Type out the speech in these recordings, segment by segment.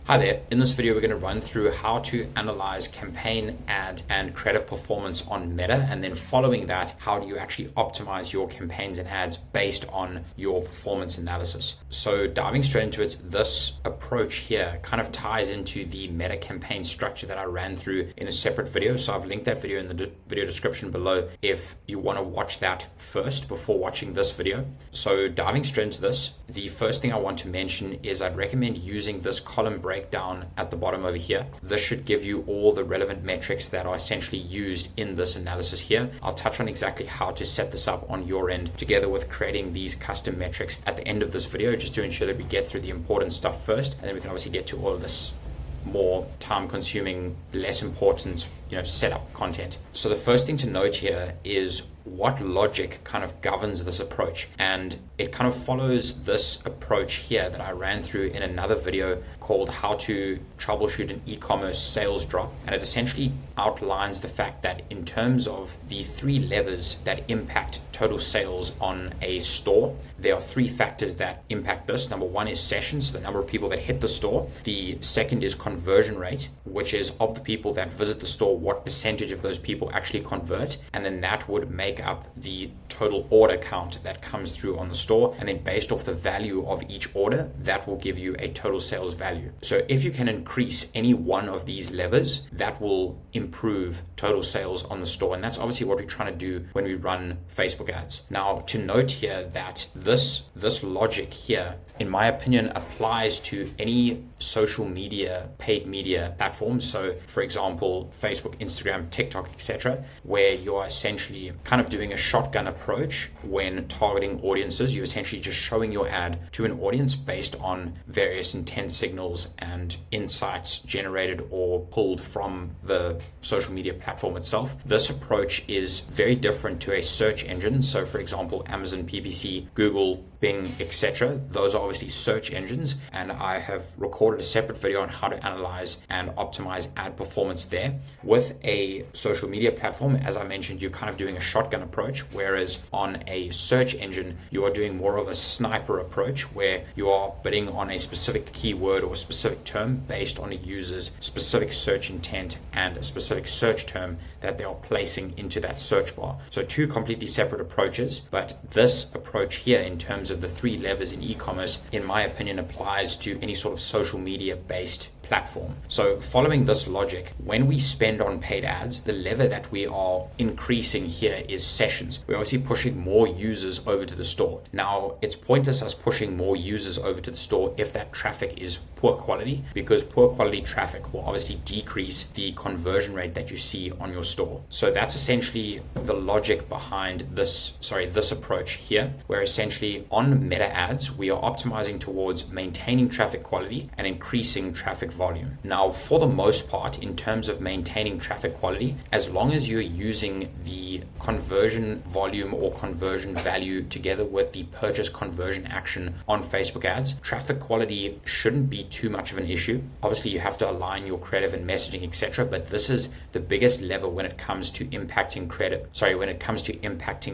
Hi there. In this video, we're going to run through how to analyze campaign, ad, and creative performance on Meta. And then following that, how do you actually optimize your campaigns and ads based on your performance analysis? So diving straight into it, this approach here kind of ties into the Meta campaign structure that I ran through in a separate video. So I've linked that video in the video description below if you want to watch that first before watching this video. So diving straight into this, the first thing I want to mention is I'd recommend using this column breakdown at the bottom over here. This should give you all the relevant metrics that are essentially used in this analysis here. I'll touch on exactly how to set this up on your end together with creating these custom metrics at the end of this video, just to ensure that we get through the important stuff first, and then we can obviously get to all of this more time consuming, less important, setup content. So the first thing to note here is what logic kind of governs this approach. And it kind of follows this approach here that I ran through in another video called How to Troubleshoot an E-commerce Sales Drop. And it essentially outlines the fact that in terms of the three levers that impact total sales on a store, there are three factors that impact this. Number one is sessions, so the number of people that hit the store. The second is conversion rate, which is of the people that visit the store, what percentage of those people actually convert. And then that would make up the total order count that comes through on the store. And then based off the value of each order, that will give you a total sales value. So if you can increase any one of these levers, that will improve total sales on the store. And that's obviously what we're trying to do when we run Facebook ads. Now, to note here that this logic here, in my opinion, applies to any social media, paid media platforms. So for example, Facebook, Instagram, TikTok, etc., where you're essentially kind of doing a shotgun approach when targeting audiences. You're essentially just showing your ad to an audience based on various intent signals and insights generated or pulled from the social media platform itself. This approach is very different to a search engine. So for example, Amazon PPC, Google, Bing, etc. Those are obviously search engines, and I have recorded a separate video on how to analyze and optimize ad performance there. With a social media platform, as I mentioned, you're kind of doing a shotgun approach, whereas on a search engine, you are doing more of a sniper approach where you are bidding on a specific keyword or a specific term based on a user's specific search intent and a specific search term that they are placing into that search bar. So two completely separate approaches, but this approach here in terms of the three levers in e-commerce, in my opinion, applies to any sort of social media based platform. So following this logic, when we spend on paid ads, the lever that we are increasing here is sessions. We're obviously pushing more users over to the store. Now, it's pointless us pushing more users over to the store if that traffic is poor quality, because poor quality traffic will obviously decrease the conversion rate that you see on your store. So that's essentially the logic behind this approach here, where essentially on Meta ads, we are optimizing towards maintaining traffic quality and increasing traffic volume. Now, for the most part, in terms of maintaining traffic quality, as long as you're using the conversion volume or conversion value together with the purchase conversion action on Facebook ads, traffic quality shouldn't be too much of an issue. Obviously, you have to align your creative and messaging, etc., but this is the biggest lever when it comes to impacting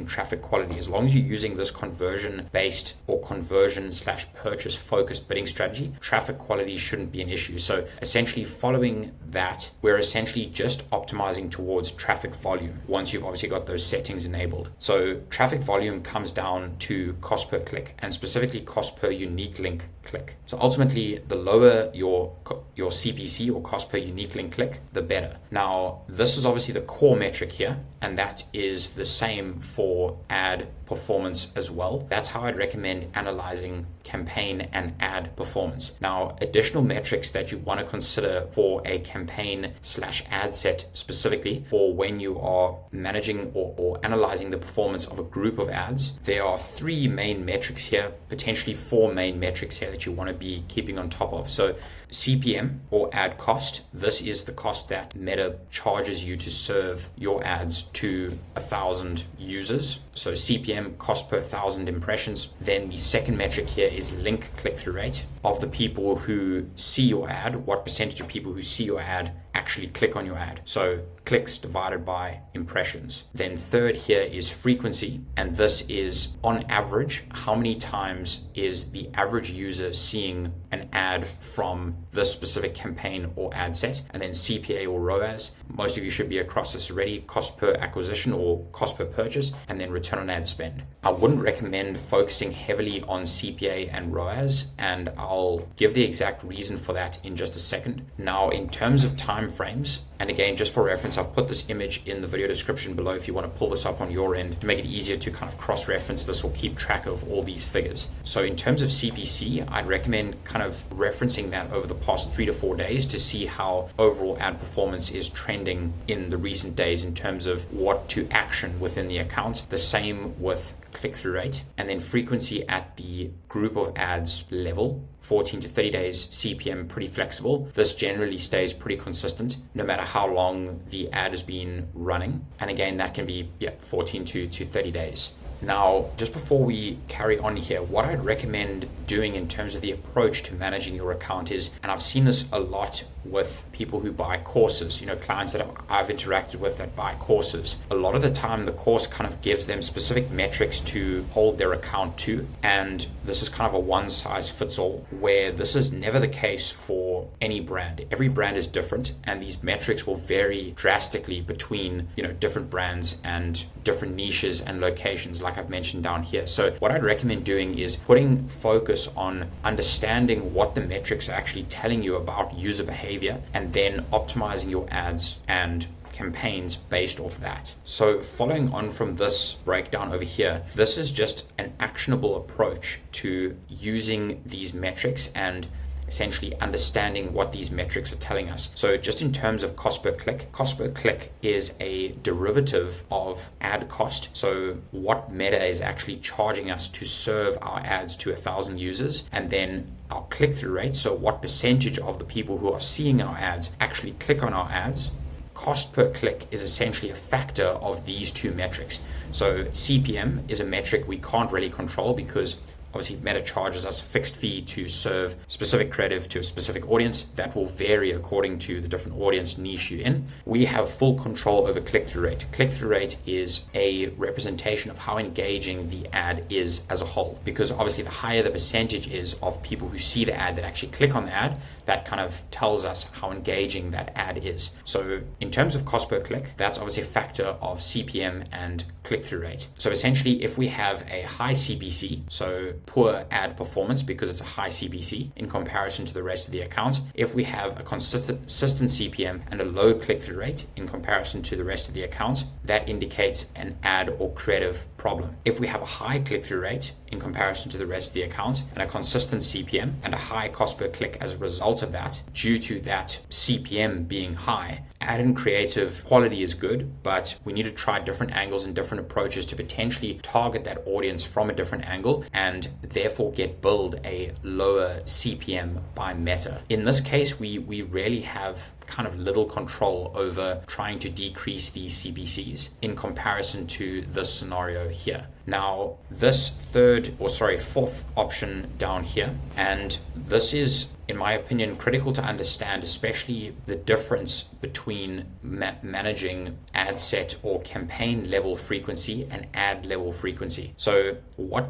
traffic quality. As long as you're using this conversion based or conversion/purchase focused bidding strategy, traffic quality shouldn't be an issue. So essentially following that, we're essentially just optimizing towards traffic volume once you've obviously got those settings enabled. So traffic volume comes down to cost per click, and specifically cost per unique link click. So ultimately, the lower your CPC or cost per unique link click, the better. Now, this is obviously the core metric here, and that is the same for ad performance as well. That's how I'd recommend analyzing campaign and ad performance. Now, additional metrics that you want to consider for a campaign/ad set specifically, or when you are managing or analyzing the performance of a group of ads, there are three main metrics here, potentially four main metrics here that you want to be keeping on top of. So CPM or ad cost, this is the cost that Meta charges you to serve your ads to 1,000 users. So CPM, cost per 1,000 impressions. Then the second metric here is link click-through rate. of the people who see your ad, what percentage of people who see your ad actually click on your ad. So clicks divided by impressions. Then third here is frequency, and this is on average, how many times is the average user seeing an ad from this specific campaign or ad set. And then CPA or ROAS, most of you should be across this already, cost per acquisition or cost per purchase, and then return on ad spend. I wouldn't recommend focusing heavily on CPA and ROAS, and I'll give the exact reason for that in just a second. Now, in terms of time frames, and again, just for reference, I've put this image in the video description below if you want to pull this up on your end to make it easier to kind of cross-reference this or keep track of all these figures. So in terms of CPC, I'd recommend kind of referencing that over the past 3 to 4 days to see how overall ad performance is trending in the recent days in terms of what to action within the account. The same with click-through rate, and then frequency at the group of ads level. 14 to 30 days CPM, pretty flexible. This generally stays pretty consistent no matter how long the ad has been running. And again, that can be 14 to 30 days. Now, just before we carry on here, what I'd recommend doing in terms of the approach to managing your account is, and I've seen this a lot with people who buy courses, clients that I've interacted with that buy courses. A lot of the time, the course kind of gives them specific metrics to hold their account to, and this is kind of a one-size-fits-all, where this is never the case for any brand. Every brand is different, and these metrics will vary drastically between, different brands and different niches and locations, like I've mentioned down here. So what I'd recommend doing is putting focus on understanding what the metrics are actually telling you about user behavior, and then optimizing your ads and campaigns based off that. So following on from this breakdown over here, this is just an actionable approach to using these metrics and essentially understanding what these metrics are telling us. So just in terms of cost per click is a derivative of ad cost. So what Meta is actually charging us to serve our ads to 1,000 users, and then our click-through rate. So what percentage of the people who are seeing our ads actually click on our ads. Cost per click is essentially a factor of these two metrics. So CPM is a metric we can't really control because obviously Meta charges us a fixed fee to serve specific creative to a specific audience that will vary according to the different audience niche you're in. We have full control over click-through rate. Click-through rate is a representation of how engaging the ad is as a whole, because obviously the higher the percentage is of people who see the ad that actually click on the ad, that kind of tells us how engaging that ad is. So in terms of cost per click, that's obviously a factor of CPM and click-through rate. So essentially, if we have a high CPC, so poor ad performance because it's a high CPC in comparison to the rest of the account. If we have a consistent CPM and a low click-through rate in comparison to the rest of the account, that indicates an ad or creative problem. If we have a high click-through rate in comparison to the rest of the account and a consistent CPM and a high cost per click as a result of that, due to that CPM being high, ad and creative quality is good, but we need to try different angles and different approaches to potentially target that audience from a different angle and therefore build a lower CPM by Meta. In this case, we really have kind of little control over trying to decrease these CPCs in comparison to this scenario here. Now, this fourth option down here, and this is, in my opinion, critical to understand, especially the difference between managing ad set or campaign level frequency and ad level frequency. So what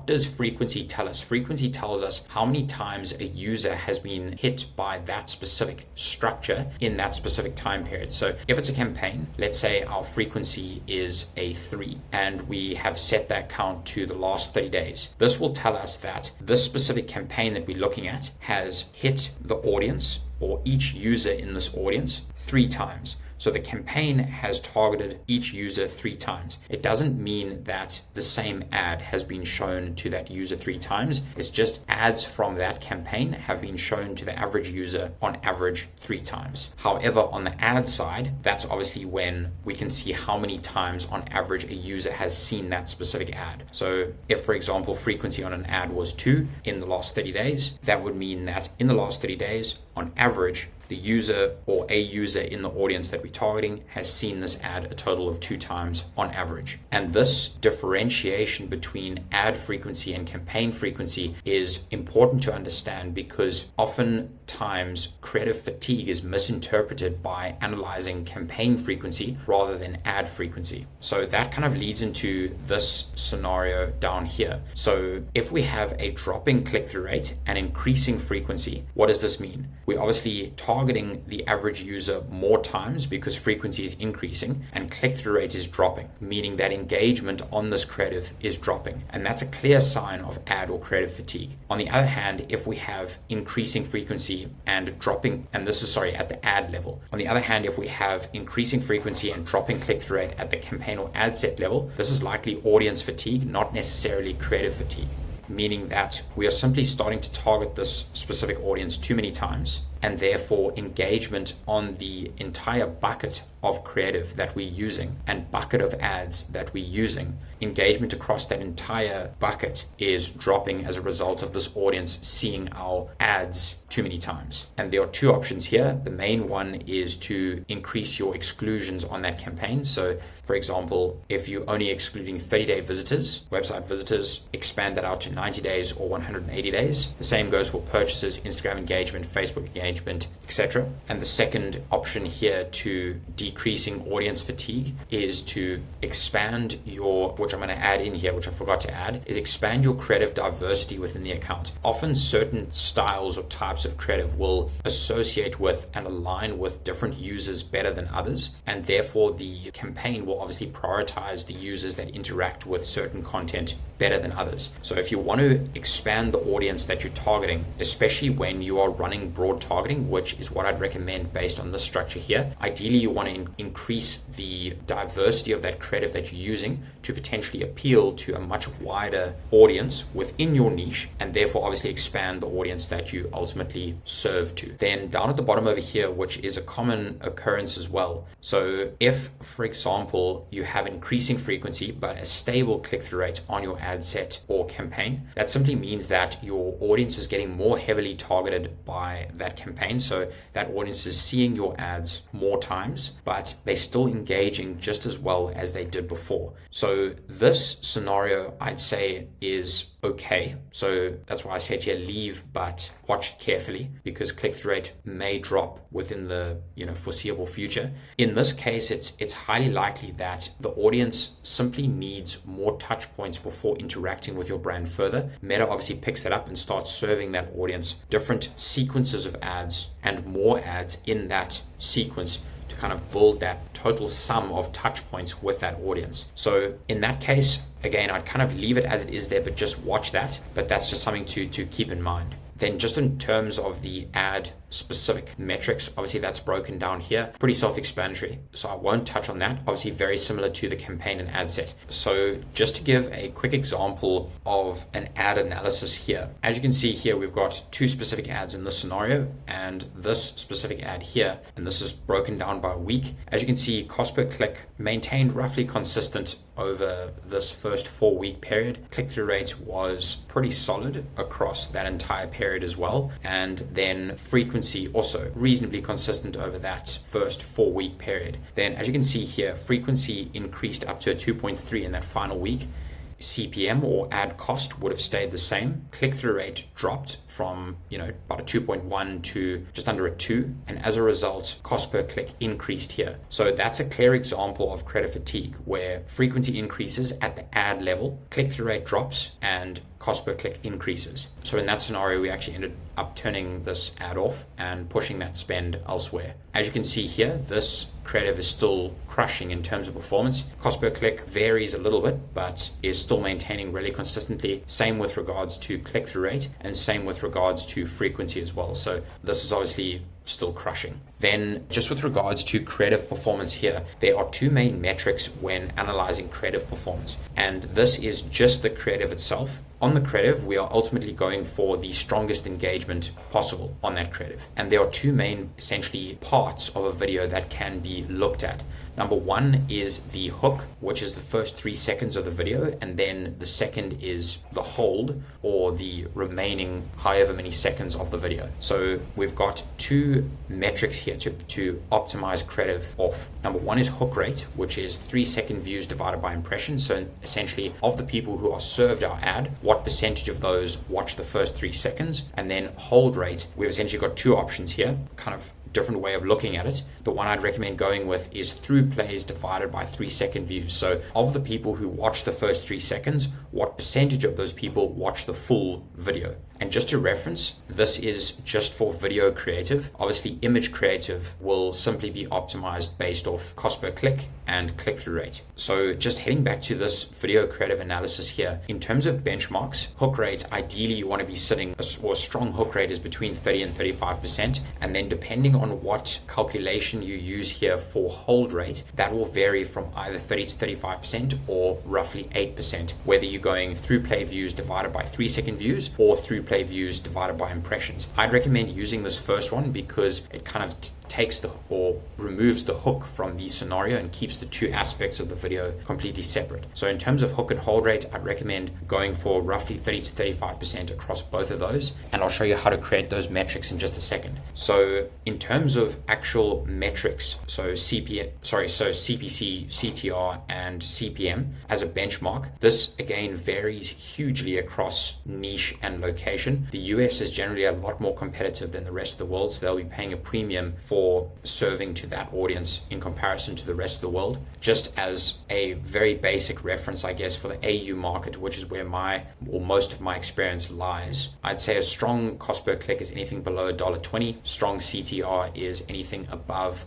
does frequency tell us? Frequency tells us how many times a user has been hit by that specific structure in that specific time period. So if it's a campaign, let's say our frequency is a 3 and we have set that count to the last 30 days. This will tell us that this specific campaign that we're looking at has hit the audience or each user in this audience 3 times. So the campaign has targeted each user 3 times. It doesn't mean that the same ad has been shown to that user 3 times. It's just ads from that campaign have been shown to the average user on average 3 times. However, on the ad side, that's obviously when we can see how many times on average a user has seen that specific ad. So if, for example, frequency on an ad was 2 in the last 30 days, that would mean that in the last 30 days, on average, the user or a user in the audience that we're targeting has seen this ad a total of 2 times on average. And this differentiation between ad frequency and campaign frequency is important to understand, because oftentimes creative fatigue is misinterpreted by analyzing campaign frequency rather than ad frequency. So that kind of leads into this scenario down here. So if we have a dropping click-through rate and increasing frequency, what does this mean? We're obviously targeting the average user more times because frequency is increasing and click-through rate is dropping, meaning that engagement on this creative is dropping. And that's a clear sign of ad or creative fatigue. On the other hand, if we have increasing frequency and dropping, and this is at the ad level. On the other hand, if we have increasing frequency and dropping click-through rate at the campaign or ad set level, this is likely audience fatigue, not necessarily creative fatigue, meaning that we are simply starting to target this specific audience too many times, and therefore engagement on the entire bucket of creative that we're using and bucket of ads that we're using, engagement across that entire bucket is dropping as a result of this audience seeing our ads too many times. And there are 2 options here. The main one is to increase your exclusions on that campaign. So for example, if you're only excluding 30-day visitors, website visitors, expand that out to 90 days or 180 days. The same goes for purchases, Instagram engagement, Facebook engagement, etc. And the second option here to decreasing audience fatigue is to expand your, which I'm going to add in here, which I forgot to add, is expand your creative diversity within the account. Often certain styles or types of creative will associate with and align with different users better than others, and therefore the campaign will obviously prioritize the users that interact with certain content better than others. So if you want to expand the audience that you're targeting, especially when you are running broad targeting, which is what I'd recommend based on this structure here, ideally you want to increase the diversity of that creative that you're using to potentially appeal to a much wider audience within your niche, and therefore obviously expand the audience that you ultimately serve to. Then down at the bottom over here, which is a common occurrence as well. So if, for example, you have increasing frequency but a stable click-through rate on your ad set or campaign, that simply means that your audience is getting more heavily targeted by that campaign. So that audience is seeing your ads more times, but they're still engaging just as well as they did before. So this scenario, I'd say, is okay. So that's why I said here, leave, but watch carefully, because click-through rate may drop within the foreseeable future. In this case, it's highly likely that the audience simply needs more touch points before interacting with your brand further. Meta obviously picks that up and starts serving that audience different sequences of ads and more ads in that sequence to kind of build that total sum of touch points with that audience. So in that case, again, I'd kind of leave it as it is there, but just watch that. But that's just something to keep in mind. Then just in terms of the ad specific metrics, obviously that's broken down here, pretty self-explanatory. So I won't touch on that. Obviously very similar to the campaign and ad set. So just to give a quick example of an ad analysis here, as you can see here, we've got 2 specific ads in this scenario and this specific ad here, and this is broken down by week. As you can see, cost per click maintained roughly consistent over this first 4-week period. Click-through rate was pretty solid across that entire period as well. And then frequency also reasonably consistent over that first 4-week period. Then as you can see here, frequency increased up to a 2.3 in that final week. CPM or ad cost would have stayed the same. Click-through rate dropped from about a 2.1 to just under a 2, and as a result, cost per click increased here. So that's a clear example of creative fatigue, where frequency increases at the ad level, click-through rate drops, and cost per click increases. So in that scenario, we actually ended up turning this ad off and pushing that spend elsewhere. As you can see here, this creative is still crushing in terms of performance. Cost per click varies a little bit, but is still maintaining really consistently. Same with regards to click-through rate, and same with regards to frequency as well. So this is obviously still crushing. Then just with regards to creative performance here, there are 2 main metrics when analyzing creative performance. And this is just the creative itself, on the creative, we are ultimately going for the strongest engagement possible on that creative. And there are two main essentially parts of a video that can be looked at. Number one is the hook, which is the first 3 seconds of the video, and then the second is the hold, or the remaining however many seconds of the video. So we've got two metrics here to optimize creative off. Number one is hook rate, which is 3-second views divided by impressions. So essentially, of the people who are served our ad, what percentage of those watch the first 3 seconds? And then hold rate, we've essentially got two options here, kind of different way of looking at it. The one I'd recommend going with is through plays divided by 3-second views. So of the people who watch the first 3 seconds, what percentage of those people watch the full video? And just to reference, this is just for video creative. Obviously, image creative will simply be optimized based off cost per click and click-through rate. So just heading back to this video creative analysis here, in terms of benchmarks, hook rate, ideally you want to be sitting, or a strong hook rate is between 30 and 35%. And then depending on what calculation you use here for hold rate, that will vary from either 30 to 35% or roughly 8%, whether you're going through play views divided by 3-second views or through play views divided by impressions. I'd recommend using this first one because it kind of takes or removes the hook from the scenario and keeps the two aspects of the video completely separate. So in terms of hook and hold rate, I'd recommend going for roughly 30 to 35% across both of those, and I'll show you how to create those metrics in just a second. So in terms of actual metrics, so CPC, CTR, and CPM as a benchmark, this again varies hugely across niche and location. The US is generally a lot more competitive than the rest of the world, so they'll be paying a premium for serving to that audience in comparison to the rest of the world. Just as a very basic reference, I guess, for the AU market, which is where most of my experience lies, I'd say a strong cost per click is anything below $1.20. Strong CTR is anything above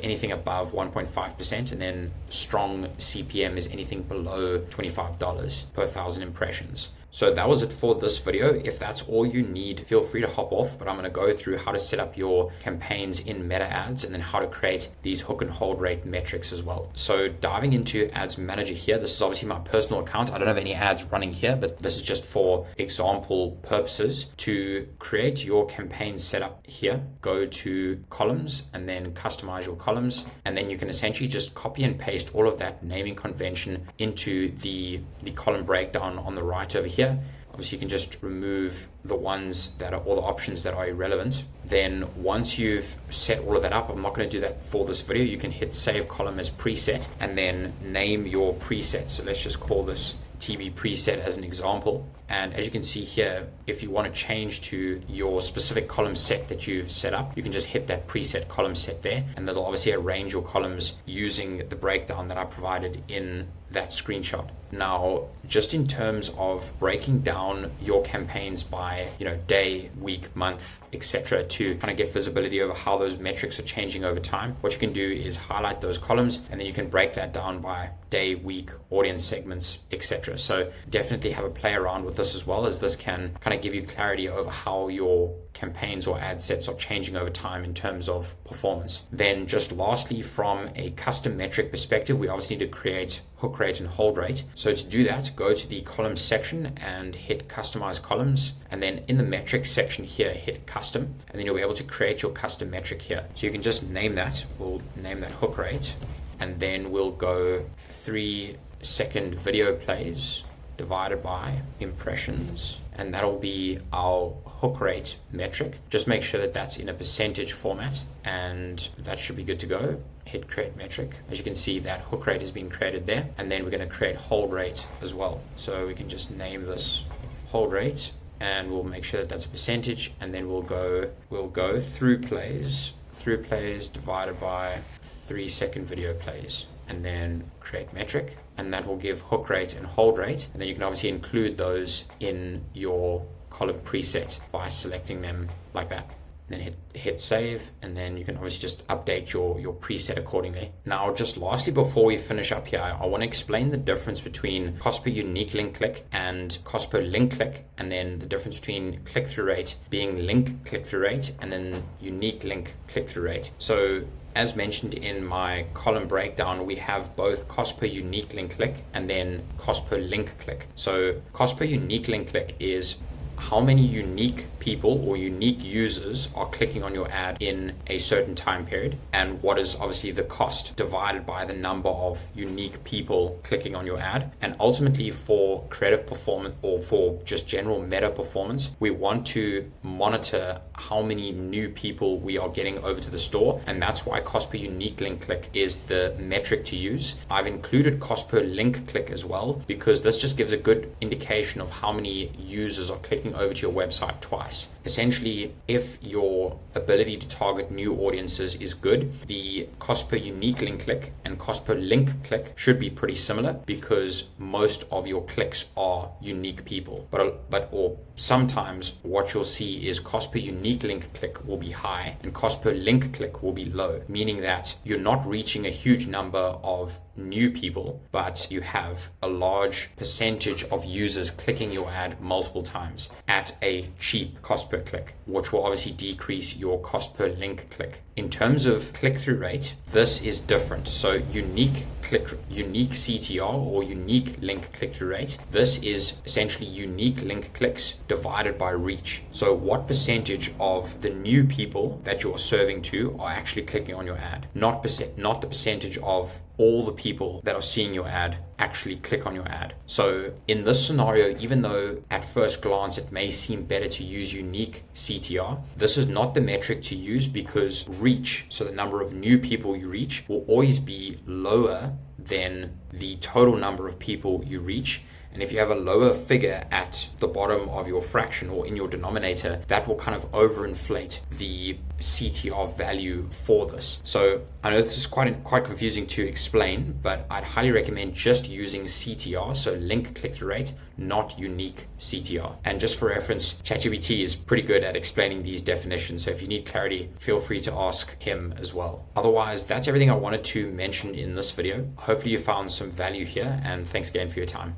anything above 1.5%, and then strong CPM is anything below $25 per 1,000 impressions. So that was it for this video. If that's all you need, feel free to hop off, but I'm going to go through how to set up your campaigns in Meta Ads and then how to create these hook and hold rate metrics as well. So diving into Ads Manager here, this is obviously my personal account. I don't have any ads running here, but this is just for example purposes. To create your campaign setup here, go to columns and then customize your columns. And then you can essentially just copy and paste all of that naming convention into the column breakdown on the right over here. Obviously, you can just remove the ones that are all the options that are irrelevant. Then once you've set all of that up, I'm not going to do that for this video. You can hit save column as preset and then name your preset. So let's just call this TB preset as an example. And as you can see here, if you want to change to your specific column set that you've set up, you can just hit that preset column set there, and that'll obviously arrange your columns using the breakdown that I provided in that screenshot. Now, just in terms of breaking down your campaigns by, day, week, month, etc., to kind of get visibility over how those metrics are changing over time, what you can do is highlight those columns, and then you can break that down by day, week, audience segments, etc. So definitely have a play around with this, as well, as this can kind of give you clarity over how your campaigns or ad sets are changing over time in terms of performance. Then just lastly, from a custom metric perspective, we obviously need to create hook rate and hold rate. So to do that, go to the columns section and hit customize columns, and then in the metrics section here, hit custom, and then you'll be able to create your custom metric here. So you can just name that, we'll name that hook rate, and then we'll go 3-second video plays divided by impressions, and that'll be our hook rate metric. Just make sure that that's in a percentage format, and that should be good to go. Hit create metric. As you can see, that hook rate has been created there, and then we're going to create hold rate as well. So we can just name this hold rate, and we'll make sure that that's a percentage, and then we'll go through plays divided by 3-second video plays, and then create metric, and that will give hook rate and hold rate. And then you can obviously include those in your column preset by selecting them like that. and then hit save, and then you can obviously just update your preset accordingly. Now, just lastly, before we finish up here, I want to explain the difference between cost per unique link click and cost per link click, and then the difference between click-through rate being link click-through rate and then unique link click-through rate. So as mentioned in my column breakdown, we have both cost per unique link click and then cost per link click. So cost per unique link click is how many unique people or unique users are clicking on your ad in a certain time period, and what is obviously the cost divided by the number of unique people clicking on your ad. And ultimately, for creative performance or for just general meta performance, we want to monitor how many new people we are getting over to the store, and that's why cost per unique link click is the metric to use. I've included cost per link click as well, because this just gives a good indication of how many users are clicking over to your website twice. Essentially, if your ability to target new audiences is good, the cost per unique link click and cost per link click should be pretty similar, because most of your clicks are unique people. Or sometimes what you'll see is cost per unique link click will be high and cost per link click will be low, meaning that you're not reaching a huge number of new people, but you have a large percentage of users clicking your ad multiple times at a cheap cost per click, which will obviously decrease your cost per link click. In terms of click-through rate, this is different. So unique CTR or unique link click-through rate, this is essentially unique link clicks divided by reach. So what percentage of the new people that you're serving to are actually clicking on your ad, not the percentage of all the people that are seeing your ad actually click on your ad. So in this scenario, even though at first glance it may seem better to use unique CTR, this is not the metric to use, because reach, so the number of new people you reach, will always be lower than the total number of people you reach. And if you have a lower figure at the bottom of your fraction or in your denominator, that will kind of overinflate the CTR value for this. So I know this is quite confusing to explain, but I'd highly recommend just using CTR, so link click-through rate, not unique CTR. And just for reference, ChatGPT is pretty good at explaining these definitions, so if you need clarity, feel free to ask him as well. Otherwise, that's everything I wanted to mention in this video. Hopefully you found some value here, and thanks again for your time.